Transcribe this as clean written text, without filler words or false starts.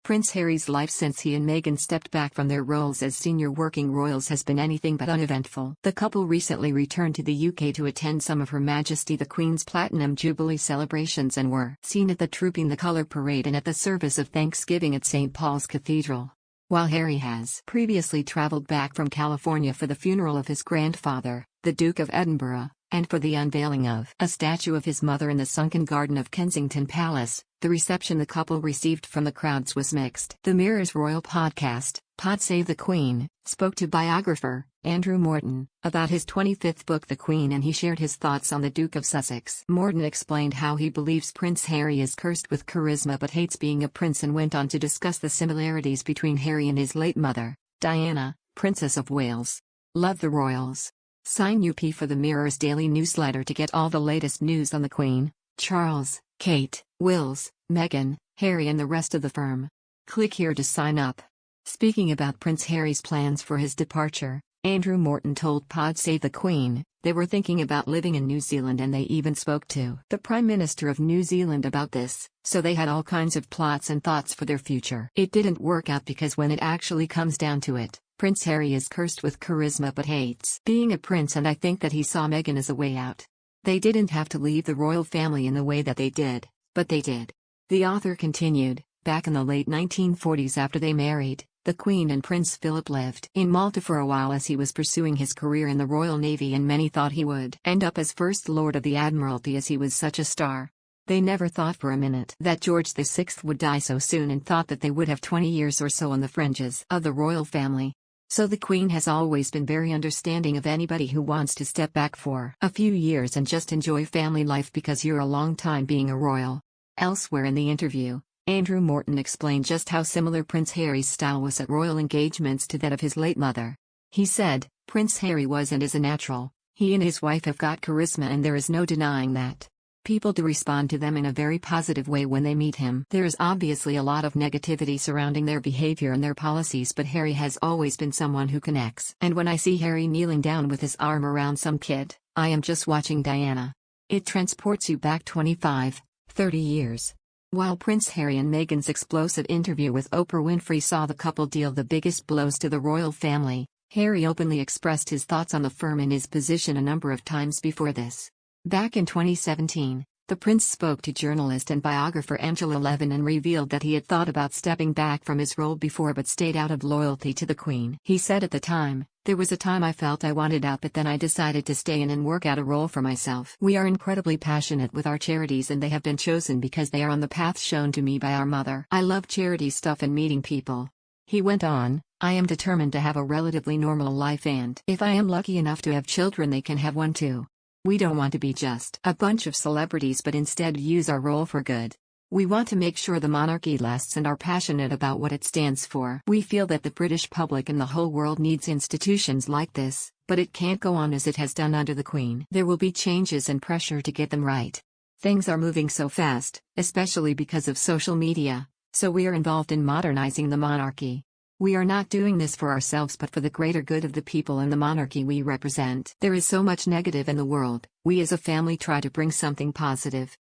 Prince Harry's life since he and Meghan stepped back from their roles as senior working royals has been anything but uneventful. The couple recently returned to the UK to attend some of Her Majesty the Queen's Platinum Jubilee celebrations and were seen at the Trooping the Colour Parade and at the service of Thanksgiving at St. Paul's Cathedral. While Harry has previously travelled back from California for the funeral of his grandfather, the Duke of Edinburgh, and for the unveiling of a statue of his mother in the sunken garden of Kensington Palace, the reception the couple received from the crowds was mixed. The Mirror's royal podcast, Pod Save the Queen, spoke to biographer Andrew Morton about his 25th book The Queen, and he shared his thoughts on the Duke of Sussex. Morton explained how he believes Prince Harry is cursed with charisma but hates being a prince, and went on to discuss the similarities between Harry and his late mother, Diana, Princess of Wales. Love the royals. Sign up for the Mirror's daily newsletter to get all the latest news on the Queen, Charles, Kate, Wills, Meghan, Harry and the rest of the firm. Click here to sign up. Speaking about Prince Harry's plans for his departure, Andrew Morton told Pod Save the Queen they were thinking about living in New Zealand, and they even spoke to the Prime Minister of New Zealand about this, so they had all kinds of plots and thoughts for their future. It didn't work out because when it actually comes down to it, Prince Harry is cursed with charisma but hates being a prince, and I think that he saw Meghan as a way out. They didn't have to leave the royal family in the way that they did, but they did. The author continued, back in the late 1940s after they married, the Queen and Prince Philip lived in Malta for a while as he was pursuing his career in the Royal Navy, and many thought he would end up as First Lord of the Admiralty as he was such a star. They never thought for a minute that George VI would die so soon, and thought that they would have 20 years or so on the fringes of the royal family. So the Queen has always been very understanding of anybody who wants to step back for a few years and just enjoy family life because you're a long time being a royal. Elsewhere in the interview, Andrew Morton explained just how similar Prince Harry's style was at royal engagements to that of his late mother. He said, Prince Harry was and is a natural. He and his wife have got charisma, and there is no denying that. People do respond to them in a very positive way when they meet him. There is obviously a lot of negativity surrounding their behavior and their policies, but Harry has always been someone who connects. And when I see Harry kneeling down with his arm around some kid, I am just watching Diana. It transports you back 25, 30 years. While Prince Harry and Meghan's explosive interview with Oprah Winfrey saw the couple deal the biggest blows to the royal family, Harry openly expressed his thoughts on the firm and his position a number of times before this. Back in 2017, the prince spoke to journalist and biographer Angela Levin and revealed that he had thought about stepping back from his role before but stayed out of loyalty to the Queen. He said at the time, "There was a time I felt I wanted out, but then I decided to stay in and work out a role for myself. We are incredibly passionate with our charities, and they have been chosen because they are on the path shown to me by our mother. I love charity stuff and meeting people." He went on, "I am determined to have a relatively normal life, and if I am lucky enough to have children, they can have one too. We don't want to be just a bunch of celebrities, but instead use our role for good. We want to make sure the monarchy lasts and are passionate about what it stands for. We feel that the British public and the whole world needs institutions like this, but it can't go on as it has done under the Queen. There will be changes and pressure to get them right. Things are moving so fast, especially because of social media, so we are involved in modernizing the monarchy. We are not doing this for ourselves but for the greater good of the people and the monarchy we represent. There is so much negative in the world. We as a family try to bring something positive.